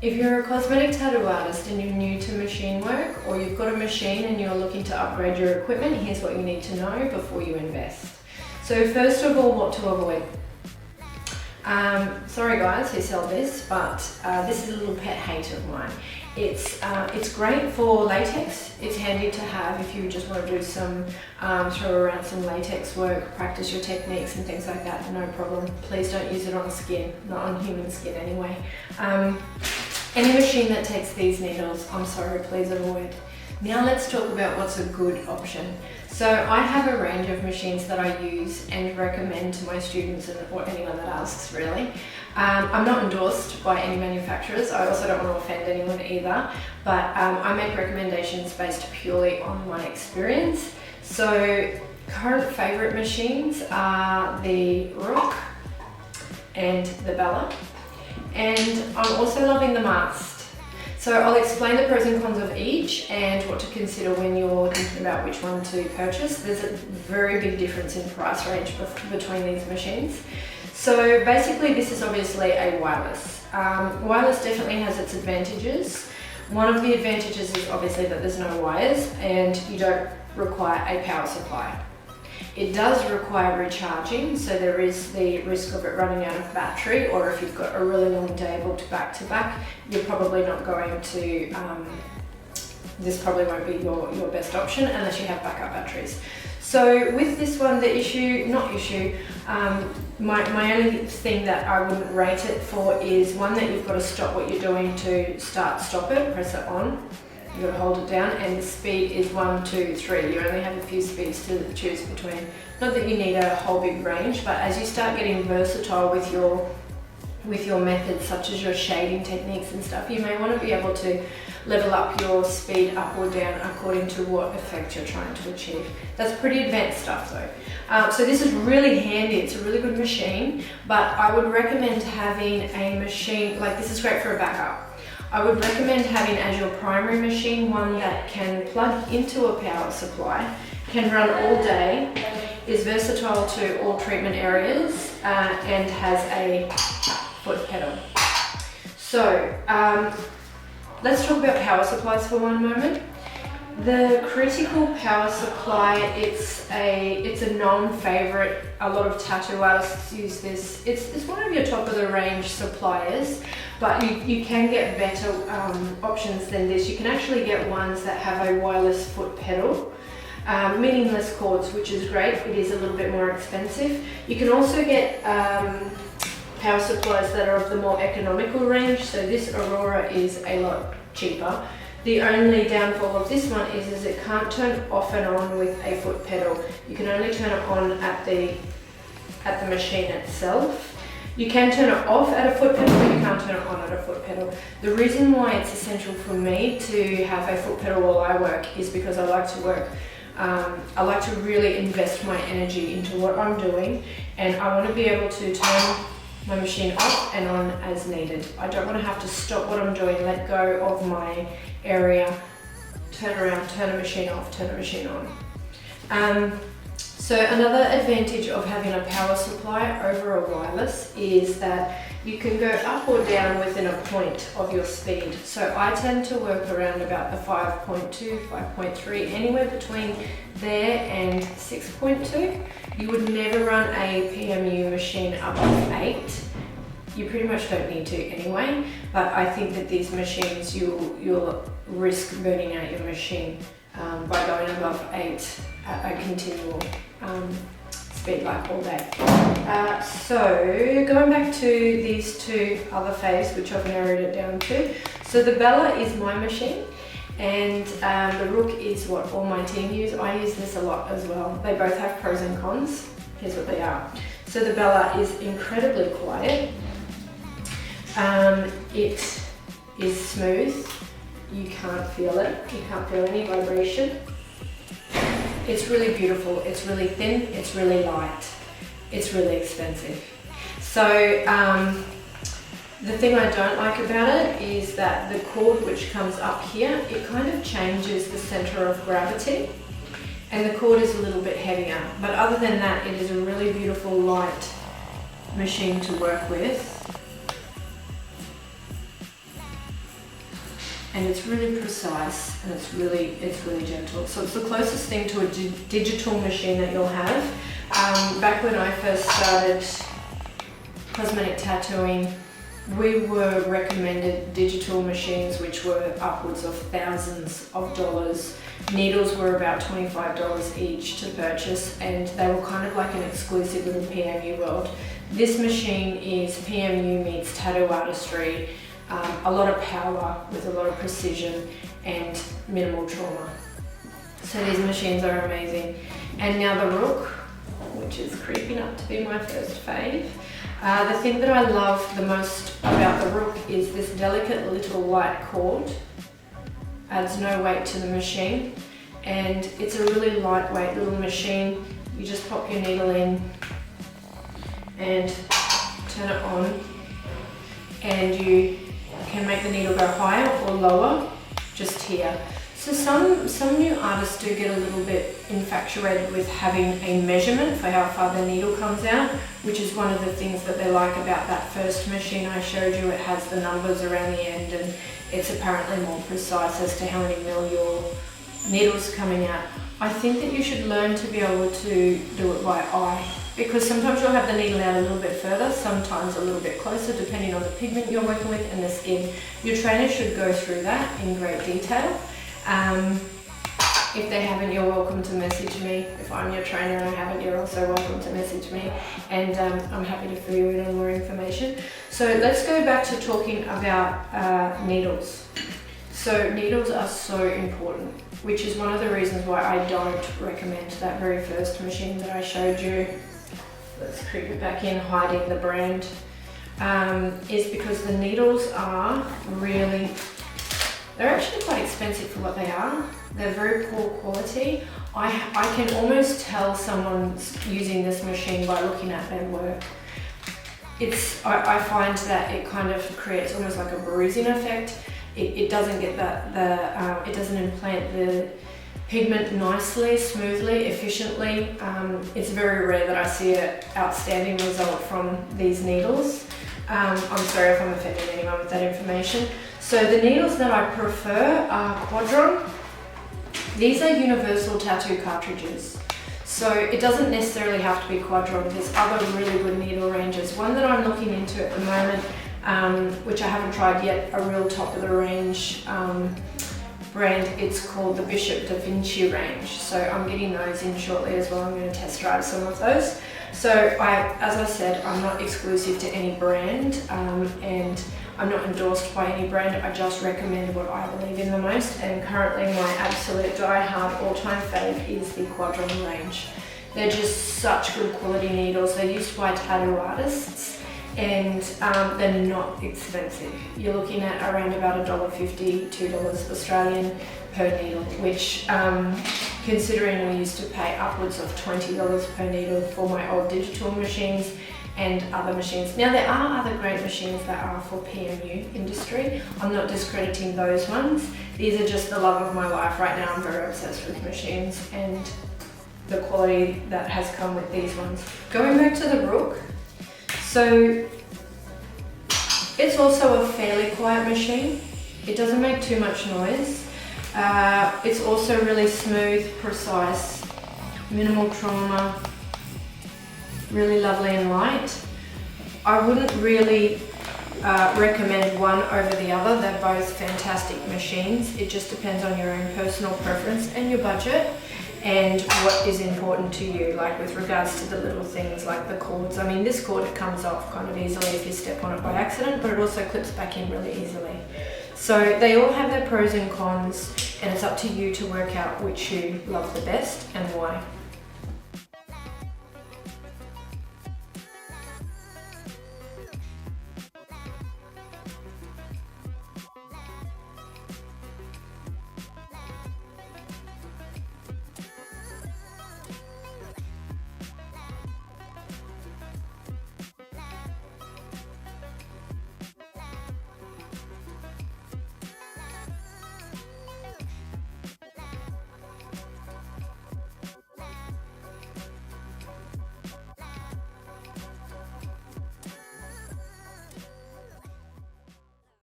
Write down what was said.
If you're a cosmetic tattoo artist and you're new to machine work, or you've got a machine and you're looking to upgrade your equipment, here's what you need to know before you invest. So first of all, what to avoid. Sorry guys who sell this, but this is a little pet hate of mine. It's great for latex. It's handy to have if you just want to do some, throw around some latex work, practice your techniques and things like that, no problem. Please don't use it on skin, not on human skin anyway. Any machine that takes these needles, I'm sorry, please avoid. Now let's talk about what's a good option. So I have a range of machines that I use and recommend to my students or anyone that asks really. I'm not endorsed by any manufacturers. I also don't want to offend anyone either, but I make recommendations based purely on my experience. So current favourite machines are the Rock and the Bella, and I'm also loving the Mast. So I'll explain the pros and cons of each and what to consider when you're thinking about which one to purchase. There's a very big difference in price range between these machines. So basically this is obviously a wireless. Wireless definitely has its advantages. One of the advantages is obviously that there's no wires and you don't require a power supply. It does require recharging, so there is the risk of it running out of battery, or if you've got a really long day booked back to back, you're probably not going to, this probably won't be your best option unless you have backup batteries. So with this one, the my only thing that I wouldn't rate it for is one that you've got to stop what you're doing to stop it, press it on. You've got to hold it down, and the speed is 1, 2, 3. You only have a few speeds to choose between. Not that you need a whole big range, but as you start getting versatile with your methods, such as your shading techniques and stuff, you may want to be able to level up your speed up or down according to what effect you're trying to achieve. That's pretty advanced stuff though. So this is really handy. It's a really good machine, but I would recommend having a machine, like this is great for a backup. I would recommend having as your primary machine one that can plug into a power supply, can run all day, is versatile to all treatment areas, and has a foot pedal. So let's talk about power supplies for one moment. The critical power supply, it's a known favourite. A lot of tattoo artists use this. It's one of your top of the range suppliers, but you can get better options than this. You can actually get ones that have a wireless foot pedal, meaningless cords, which is great. It is a little bit more expensive. You can also get power supplies that are of the more economical range. So this Aurora is a lot cheaper. The only downfall of this one is it can't turn off and on with a foot pedal. You can only turn it on at the machine itself. You can turn it off at a foot pedal, but you can't turn it on at a foot pedal. The reason why it's essential for me to have a foot pedal while I work is because I like to work. I like to really invest my energy into what I'm doing, and I want to be able to turn my machine off and on as needed. I don't want to have to stop what I'm doing, let go of my area, turn around, turn a machine off, turn a machine on. So another advantage of having a power supply over a wireless is that you can go up or down within a point of your speed. So I tend to work around about the 5.2, 5.3, anywhere between there and 6.2. You would never run a PMU machine up to 8. You pretty much don't need to anyway, but I think that these machines, you'll risk burning out your machine by going above 8 at a continual speed like all day. So going back to these two other faves, which I've narrowed it down to. So the Bella is my machine, and the Rook is what all my team use. I use this a lot as well. They both have pros and cons. Here's what they are. So the Bella is incredibly quiet. It is smooth. You can't feel it. You can't feel any vibration. It's really beautiful. It's really thin. It's really light. It's really expensive. So the thing I don't like about it is that the cord which comes up here, it kind of changes the center of gravity, and the cord is a little bit heavier. But other than that, it is a really beautiful light machine to work with. and it's really precise, and it's really gentle. So it's the closest thing to a digital machine that you'll have. Back when I first started cosmetic tattooing, we were recommended digital machines which were upwards of thousands of dollars. Needles were about $25 each to purchase, and they were kind of like an exclusive little PMU world. This machine is PMU meets tattoo artistry, a lot of power with a lot of precision and minimal trauma. So these machines are amazing. And now the Rook, which is creeping up to be my first fave. The thing that I love the most about the Rook is this delicate little light cord. Adds no weight to the machine, and it's a really lightweight little machine. You just pop your needle in and turn it on, and you can make the needle go higher or lower just here. So some new artists do get a little bit infatuated with having a measurement for how far the needle comes out, which is one of the things that they like about that first machine I showed you. It has the numbers around the end, and it's apparently more precise as to how many mil your needle's coming out. I think that you should learn to be able to do it by eye, because sometimes you'll have the needle out a little bit further, sometimes a little bit closer, depending on the pigment you're working with and the skin. Your trainer should go through that in great detail. If they haven't, you're welcome to message me. If I'm your trainer and I haven't, you're also welcome to message me, and I'm happy to fill you in on more information. So let's go back to talking about needles. So needles are so important, which is one of the reasons why I don't recommend that very first machine that I showed you. Let's creep it back in, hiding the brand, is because the needles are really, they're actually quite expensive for what they are. They're very poor quality. I can almost tell someone's using this machine by looking at their work. I find that it kind of creates almost like a bruising effect. It doesn't get it doesn't implant the pigment nicely, smoothly, efficiently. It's very rare that I see an outstanding result from these needles. I'm sorry if I'm offending anyone with that information. So the needles that I prefer are Quadron. These are universal tattoo cartridges. So it doesn't necessarily have to be Quadron. There's other really good needle ranges. One that I'm looking into at the moment, which I haven't tried yet, a real top of the range brand, it's called the Bishop Da Vinci range. So I'm getting those in shortly as well. I'm going to test drive some of those. So as I said, I'm not exclusive to any brand, and I'm not endorsed by any brand. I just recommend what I believe in the most, and currently my absolute die-hard all-time fave is the Quadron range. They're just such good quality needles. They're used by tattoo artists, and they're not expensive. You're looking at around about $1.50, $2 Australian per needle, which considering we used to pay upwards of $20 per needle for my old digital machines and other machines. Now there are other great machines that are for PMU industry. I'm not discrediting those ones. These are just the love of my life right now. I'm very obsessed with machines and the quality that has come with these ones. Going back to the Rook, so it's also a fairly quiet machine. It doesn't make too much noise. It's also really smooth, precise, minimal trauma, really lovely and light. I wouldn't really recommend one over the other. They're both fantastic machines. It just depends on your own personal preference and your budget and what is important to you, like with regards to the little things like the cords. I mean, this cord comes off kind of easily if you step on it by accident, but it also clips back in really easily. So they all have their pros and cons, and it's up to you to work out which you love the best and why.